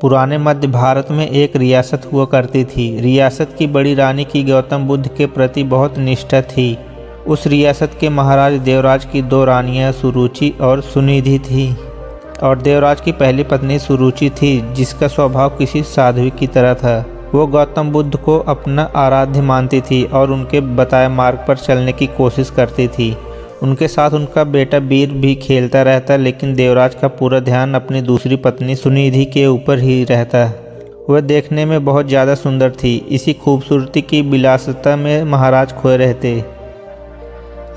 पुराने मध्य भारत में एक रियासत हुआ करती थी। रियासत की बड़ी रानी की गौतम बुद्ध के प्रति बहुत निष्ठा थी। उस रियासत के महाराज देवराज की दो रानियां सुरुचि और सुनिधि थी और देवराज की पहली पत्नी सुरुचि थी, जिसका स्वभाव किसी साध्वी की तरह था। वो गौतम बुद्ध को अपना आराध्य मानती थी और उनके बताए मार्ग पर चलने की कोशिश करती थी। उनके साथ उनका बेटा वीर भी खेलता रहता, लेकिन देवराज का पूरा ध्यान अपनी दूसरी पत्नी सुनिधि के ऊपर ही रहता। वह देखने में बहुत ज़्यादा सुंदर थी। इसी खूबसूरती की विलासिता में महाराज खोए रहते।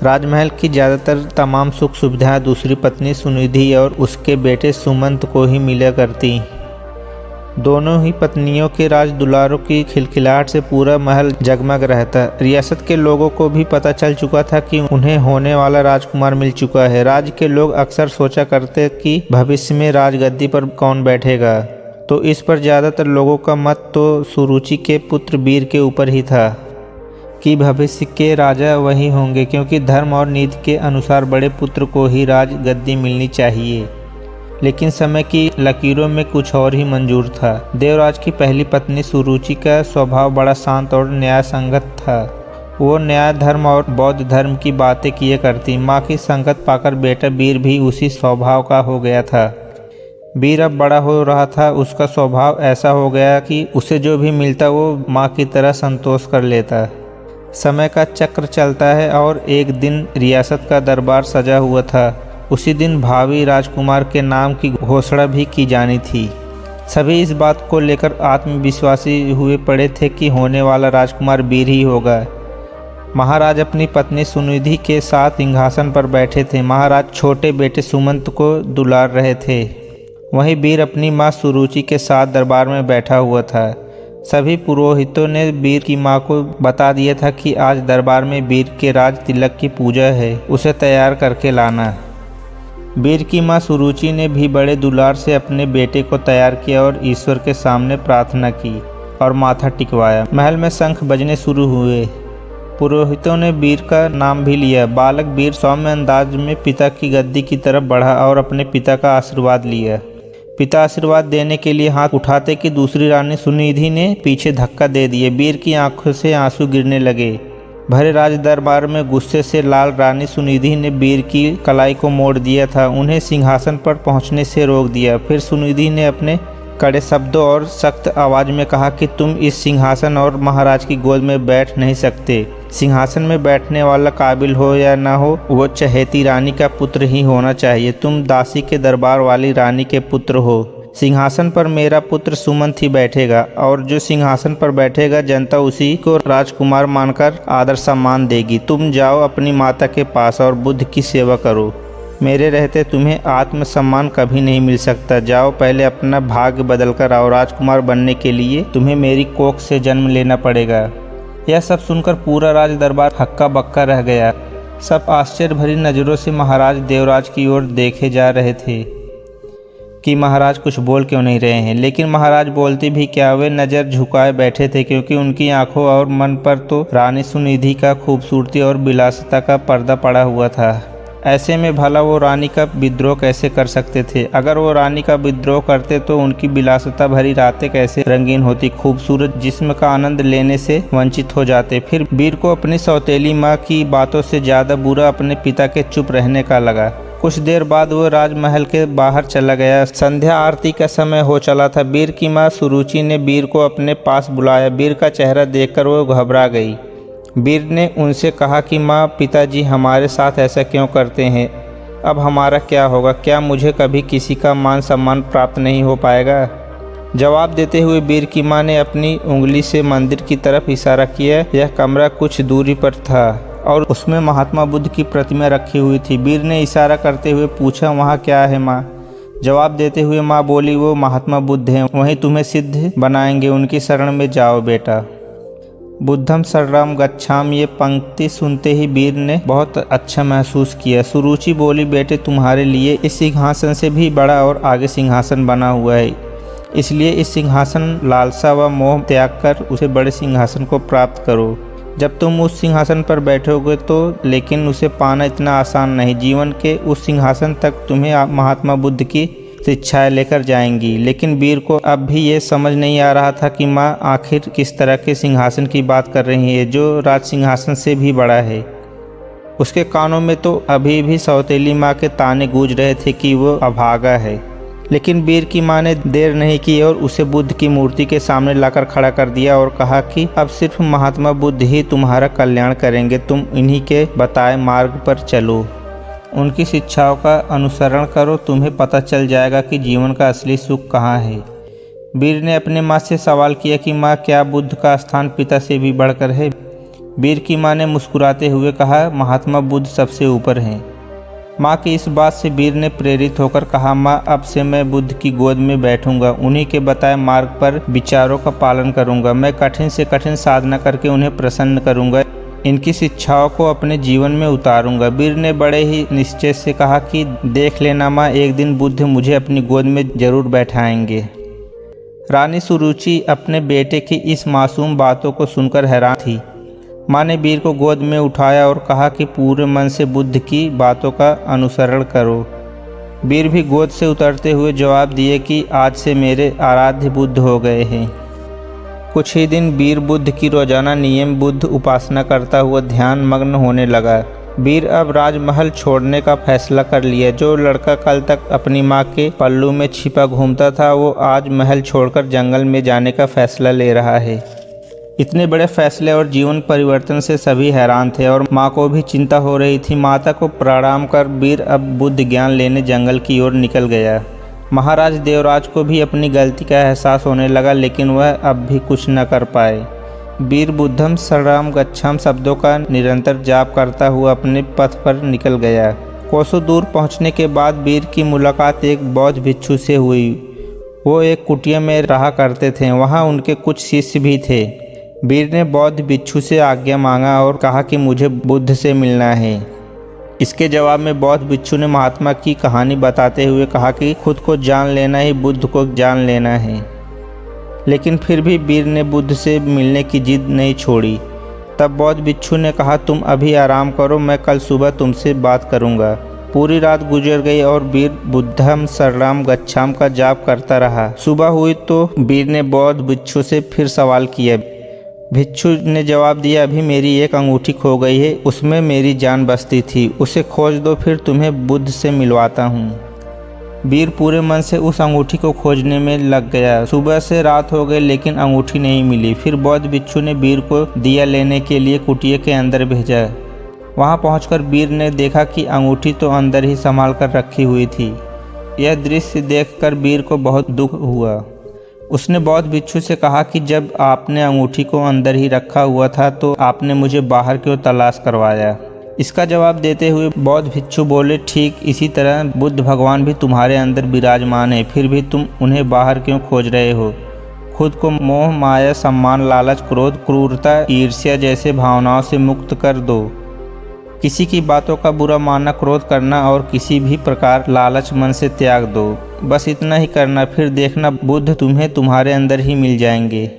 राजमहल की ज़्यादातर तमाम सुख सुविधाएं दूसरी पत्नी सुनिधि और उसके बेटे सुमंत को ही मिला करती। दोनों ही पत्नियों के राज दुलारों की खिलखिलाहट से पूरा महल जगमग रहता। रियासत के लोगों को भी पता चल चुका था कि उन्हें होने वाला राजकुमार मिल चुका है। राज्य के लोग अक्सर सोचा करते कि भविष्य में राजगद्दी पर कौन बैठेगा, तो इस पर ज़्यादातर लोगों का मत तो सुरुचि के पुत्र वीर के ऊपर ही था कि भविष्य के राजा वही होंगे, क्योंकि धर्म और नीति के अनुसार बड़े पुत्र को ही राजगद्दी मिलनी चाहिए। लेकिन समय की लकीरों में कुछ और ही मंजूर था। देवराज की पहली पत्नी सुरुचि का स्वभाव बड़ा शांत और न्याय संगत था। वो न्याय धर्म और बौद्ध धर्म की बातें किए करती। माँ की संगत पाकर बेटा वीर भी उसी स्वभाव का हो गया था। वीर अब बड़ा हो रहा था। उसका स्वभाव ऐसा हो गया कि उसे जो भी मिलता वो माँ की तरह संतोष कर लेता। समय का चक्र चलता है और एक दिन रियासत का दरबार सजा हुआ था। उसी दिन भावी राजकुमार के नाम की घोषणा भी की जानी थी। सभी इस बात को लेकर आत्मविश्वासी हुए पड़े थे कि होने वाला राजकुमार वीर ही होगा। महाराज अपनी पत्नी सुनिधि के साथ सिंहासन पर बैठे थे। महाराज छोटे बेटे सुमंत को दुलार रहे थे। वहीं वीर अपनी माँ सुरुचि के साथ दरबार में बैठा हुआ था। सभी पुरोहितों ने वीर की माँ को बता दिया था कि आज दरबार में वीर के राज तिलक की पूजा है, उसे तैयार करके लाना। वीर की माँ सुरुचि ने भी बड़े दुलार से अपने बेटे को तैयार किया और ईश्वर के सामने प्रार्थना की और माथा टिकवाया। महल में शंख बजने शुरू हुए। पुरोहितों ने वीर का नाम भी लिया। बालक वीर सौम्य अंदाज में पिता की गद्दी की तरफ बढ़ा और अपने पिता का आशीर्वाद लिया। पिता आशीर्वाद देने के लिए हाथ उठाते कि दूसरी रानी सुनिधि ने पीछे धक्का दे दिए। वीर की आंखों से आंसू गिरने लगे। भरे राज दरबार में गुस्से से लाल रानी सुनिधि ने वीर की कलाई को मोड़ दिया था। उन्हें सिंहासन पर पहुंचने से रोक दिया। फिर सुनिधि ने अपने कड़े शब्दों और सख्त आवाज़ में कहा कि तुम इस सिंहासन और महाराज की गोद में बैठ नहीं सकते। सिंहासन में बैठने वाला काबिल हो या ना हो, वो चहेती रानी का पुत्र ही होना चाहिए। तुम दासी के दरबार वाली रानी के पुत्र हो। सिंहासन पर मेरा पुत्र सुमंत ही बैठेगा और जो सिंहासन पर बैठेगा जनता उसी को राजकुमार मानकर आदर सम्मान देगी। तुम जाओ अपनी माता के पास और बुद्ध की सेवा करो। मेरे रहते तुम्हें आत्मसम्मान कभी नहीं मिल सकता। जाओ, पहले अपना भाग्य बदल कर आओ। राजकुमार बनने के लिए तुम्हें मेरी कोख से जन्म लेना पड़ेगा। यह सब सुनकर पूरा राज दरबार हक्का बक्का रह गया। सब आश्चर्य भरी नज़रों से महाराज देवराज की ओर देखे जा रहे थे कि महाराज कुछ बोल क्यों नहीं रहे हैं। लेकिन महाराज बोलते भी क्या, वे नज़र झुकाए बैठे थे, क्योंकि उनकी आंखों और मन पर तो रानी सुनिधि का खूबसूरती और विलासिता का पर्दा पड़ा हुआ था। ऐसे में भला वो रानी का विद्रोह कैसे कर सकते थे? अगर वो रानी का विद्रोह करते तो उनकी विलासिता भरी रातें कैसे रंगीन होती, खूबसूरत जिस्म का आनंद लेने से वंचित हो जाते। फिर वीर को अपनी सौतेली माँ की बातों से ज़्यादा बुरा अपने पिता के चुप रहने का लगा। कुछ देर बाद वो राजमहल के बाहर चला गया। संध्या आरती का समय हो चला था। वीर की माँ सुरुचि ने वीर को अपने पास बुलाया। वीर का चेहरा देखकर वो घबरा गई। वीर ने उनसे कहा कि माँ, पिताजी हमारे साथ ऐसा क्यों करते हैं? अब हमारा क्या होगा? क्या मुझे कभी किसी का मान सम्मान प्राप्त नहीं हो पाएगा? जवाब देते हुए वीर की माँ ने अपनी उंगली से मंदिर की तरफ इशारा किया। यह कमरा कुछ दूरी पर था और उसमें महात्मा बुद्ध की प्रतिमा रखी हुई थी। वीर ने इशारा करते हुए पूछा, वहाँ क्या है माँ? जवाब देते हुए माँ बोली, वो महात्मा बुद्ध हैं, वहीं तुम्हें सिद्ध बनाएंगे। उनकी शरण में जाओ बेटा। बुद्धम शरणम गच्छामि। ये पंक्ति सुनते ही वीर ने बहुत अच्छा महसूस किया। सुरुचि बोली, बेटे तुम्हारे लिए इस सिंहासन से भी बड़ा और आगे सिंहासन बना हुआ है, इसलिए इस सिंहासन लालसा व मोह त्याग कर उसे बड़े सिंहासन को प्राप्त करो। जब तुम उस सिंहासन पर बैठोगे तो, लेकिन उसे पाना इतना आसान नहीं। जीवन के उस सिंहासन तक तुम्हें महात्मा बुद्ध की प्रतीक्षाएं लेकर जाएंगी। लेकिन वीर को अब भी ये समझ नहीं आ रहा था कि माँ आखिर किस तरह के सिंहासन की बात कर रही है जो राज सिंहासन से भी बड़ा है। उसके कानों में तो अभी भी सौतेली माँ के ताने गूंज रहे थे कि वो अभागा है। लेकिन वीर की माँ ने देर नहीं की और उसे बुद्ध की मूर्ति के सामने लाकर खड़ा कर दिया और कहा कि अब सिर्फ महात्मा बुद्ध ही तुम्हारा कल्याण करेंगे, तुम इन्हीं के बताए मार्ग पर चलो, उनकी शिक्षाओं का अनुसरण करो, तुम्हें पता चल जाएगा कि जीवन का असली सुख कहाँ है। वीर ने अपने माँ से सवाल किया कि माँ, क्या बुद्ध का स्थान पिता से भी बढ़कर है? वीर की माँ ने मुस्कुराते हुए कहा, महात्मा बुद्ध सबसे ऊपर हैं। माँ की इस बात से वीर ने प्रेरित होकर कहा, माँ, अब से मैं बुद्ध की गोद में बैठूंगा, उन्हीं के बताए मार्ग पर विचारों का पालन करूंगा, मैं कठिन से कठिन साधना करके उन्हें प्रसन्न करूंगा, इनकी शिक्षाओं को अपने जीवन में उतारूंगा। वीर ने बड़े ही निश्चय से कहा कि देख लेना माँ, एक दिन बुद्ध मुझे अपनी गोद में जरूर बैठाएंगे। रानी सुरुचि अपने बेटे की इस मासूम बातों को सुनकर हैरान थी। माँ ने वीर को गोद में उठाया और कहा कि पूरे मन से बुद्ध की बातों का अनुसरण करो। वीर भी गोद से उतरते हुए जवाब दिए कि आज से मेरे आराध्य बुद्ध हो गए हैं। कुछ ही दिन वीर बुद्ध की रोजाना नियम बुद्ध उपासना करता हुआ ध्यान मग्न होने लगा। वीर अब राजमहल छोड़ने का फैसला कर लिया। जो लड़का कल तक अपनी माँ के पल्लू में छिपा घूमता था, वो आज महल छोड़कर जंगल में जाने का फैसला ले रहा है। इतने बड़े फैसले और जीवन परिवर्तन से सभी हैरान थे और माँ को भी चिंता हो रही थी। माता को प्रणाम कर वीर अब बुद्ध ज्ञान लेने जंगल की ओर निकल गया। महाराज देवराज को भी अपनी गलती का एहसास होने लगा, लेकिन वह अब भी कुछ न कर पाए। वीर बुद्धम शरणं गच्छामि शब्दों का निरंतर जाप करता हुआ अपने पथ पर निकल गया। कोसों दूर पहुँचने के बाद वीर की मुलाकात एक बौद्ध भिक्षु से हुई। वो एक कुटिया में रहा करते थे, वहाँ उनके कुछ शिष्य भी थे। वीर ने बौद्ध भिक्षु से आज्ञा मांगा और कहा कि मुझे बुद्ध से मिलना है। इसके जवाब में बौद्ध भिक्षु ने महात्मा की कहानी बताते हुए कहा कि खुद को जान लेना ही बुद्ध को जान लेना है। लेकिन फिर भी वीर ने बुद्ध से मिलने की जिद नहीं छोड़ी। तब बौद्ध भिक्षु ने कहा, तुम अभी आराम करो, मैं कल सुबह तुमसे बात करूंगा। पूरी रात गुजर गई और वीर बुद्धम शरणं गच्छामि का जाप करता रहा। सुबह हुई तो वीर ने बौद्ध भिक्षु से फिर सवाल किया। भिक्षु ने जवाब दिया, अभी मेरी एक अंगूठी खो गई है, उसमें मेरी जान बसती थी, उसे खोज दो, फिर तुम्हें बुद्ध से मिलवाता हूँ। वीर पूरे मन से उस अंगूठी को खोजने में लग गया। सुबह से रात हो गई लेकिन अंगूठी नहीं मिली। फिर बौद्ध भिक्षु ने वीर को दिया लेने के लिए कुटिया के अंदर भेजा। वहाँ पहुँचकर वीर ने देखा कि अंगूठी तो अंदर ही संभाल कर रखी हुई थी। यह दृश्य देखकर वीर को बहुत दुख हुआ। उसने बौद्ध भिक्षु से कहा कि जब आपने अंगूठी को अंदर ही रखा हुआ था तो आपने मुझे बाहर क्यों तलाश करवाया? इसका जवाब देते हुए बौद्ध भिक्षु बोले, ठीक इसी तरह बुद्ध भगवान भी तुम्हारे अंदर विराजमान है, फिर भी तुम उन्हें बाहर क्यों खोज रहे हो? खुद को मोह, माया, सम्मान, लालच, क्रोध, क्रूरता, ईर्ष्या जैसे भावनाओं से मुक्त कर दो। किसी की बातों का बुरा मानना, क्रोध करना और किसी भी प्रकार लालच मन से त्याग दो। बस इतना ही करना, फिर देखना बुद्ध तुम्हें तुम्हारे अंदर ही मिल जाएंगे।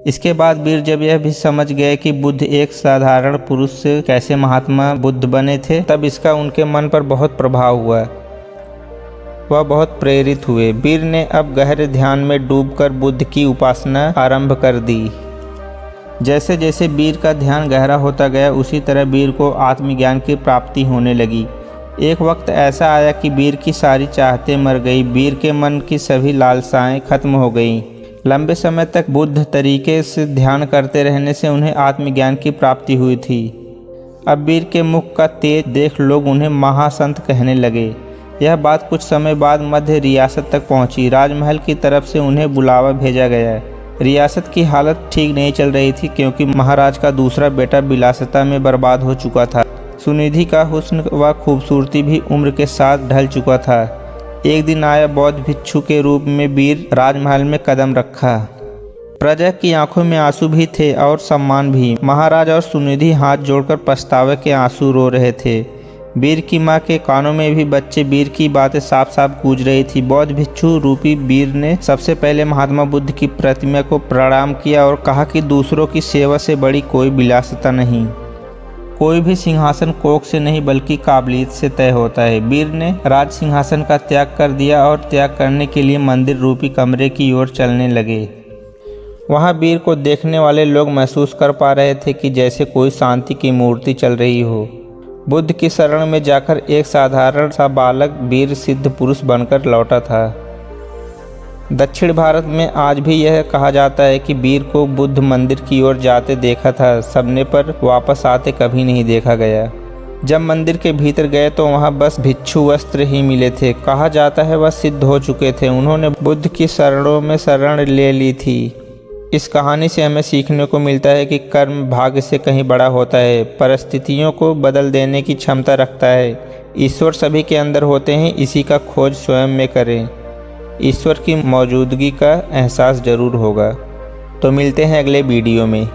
इसके बाद वीर जब यह भी समझ गए कि बुद्ध एक साधारण पुरुष से कैसे महात्मा बुद्ध बने थे, तब इसका उनके मन पर बहुत प्रभाव हुआ। वह बहुत प्रेरित हुए। वीर ने अब गहरे ध्यान में डूबकर बुद्ध की उपासना आरंभ कर दी। जैसे जैसे वीर का ध्यान गहरा होता गया, उसी तरह वीर को आत्मज्ञान की प्राप्ति होने लगी। एक वक्त ऐसा आया कि वीर की सारी चाहतें मर गई। वीर के मन की सभी लालसाएं खत्म हो गईं। लंबे समय तक बुद्ध तरीके से ध्यान करते रहने से उन्हें आत्मज्ञान की प्राप्ति हुई थी। अब वीर के मुख का तेज देख लोग उन्हें महासंत कहने लगे। यह बात कुछ समय बाद मध्य रियासत तक पहुंची। राजमहल की तरफ से उन्हें बुलावा भेजा गया। रियासत की हालत ठीक नहीं चल रही थी, क्योंकि महाराज का दूसरा बेटा विलासिता में बर्बाद हो चुका था। सुनिधि का हुस्न व खूबसूरती भी उम्र के साथ ढल चुका था। एक दिन आया बौद्ध भिक्षु के रूप में वीर राजमहल में कदम रखा। प्रजा की आंखों में आंसू भी थे और सम्मान भी। महाराज और सुनिधि हाथ जोड़कर पछतावे के आंसू रो रहे थे। वीर की माँ के कानों में भी बच्चे वीर की बातें साफ साफ गूंज रही थी। बौद्ध भिक्षु रूपी वीर ने सबसे पहले महात्मा बुद्ध की प्रतिमा को प्रणाम किया और कहा कि दूसरों की सेवा से बड़ी कोई विलासिता नहीं। कोई भी सिंहासन कोख से नहीं बल्कि काबिलियत से तय होता है। वीर ने राज सिंहासन का त्याग कर दिया और त्याग करने के लिए मंदिर रूपी कमरे की ओर चलने लगे। वहाँ वीर को देखने वाले लोग महसूस कर पा रहे थे कि जैसे कोई शांति की मूर्ति चल रही हो। बुद्ध की शरण में जाकर एक साधारण सा बालक वीर सिद्ध पुरुष बनकर लौटा था। दक्षिण भारत में आज भी यह कहा जाता है कि वीर को बुद्ध मंदिर की ओर जाते देखा था, सबने पर वापस आते कभी नहीं देखा गया। जब मंदिर के भीतर गए तो वहां बस भिक्षु वस्त्र ही मिले थे। कहा जाता है वह सिद्ध हो चुके थे, उन्होंने बुद्ध की शरणों में शरण ले ली थी। इस कहानी से हमें सीखने को मिलता है कि कर्म भाग्य से कहीं बड़ा होता है, परिस्थितियों को बदल देने की क्षमता रखता है। ईश्वर सभी के अंदर होते हैं, इसी का खोज स्वयं में करें। ईश्वर की मौजूदगी का एहसास जरूर होगा। तो मिलते हैं अगले वीडियो में।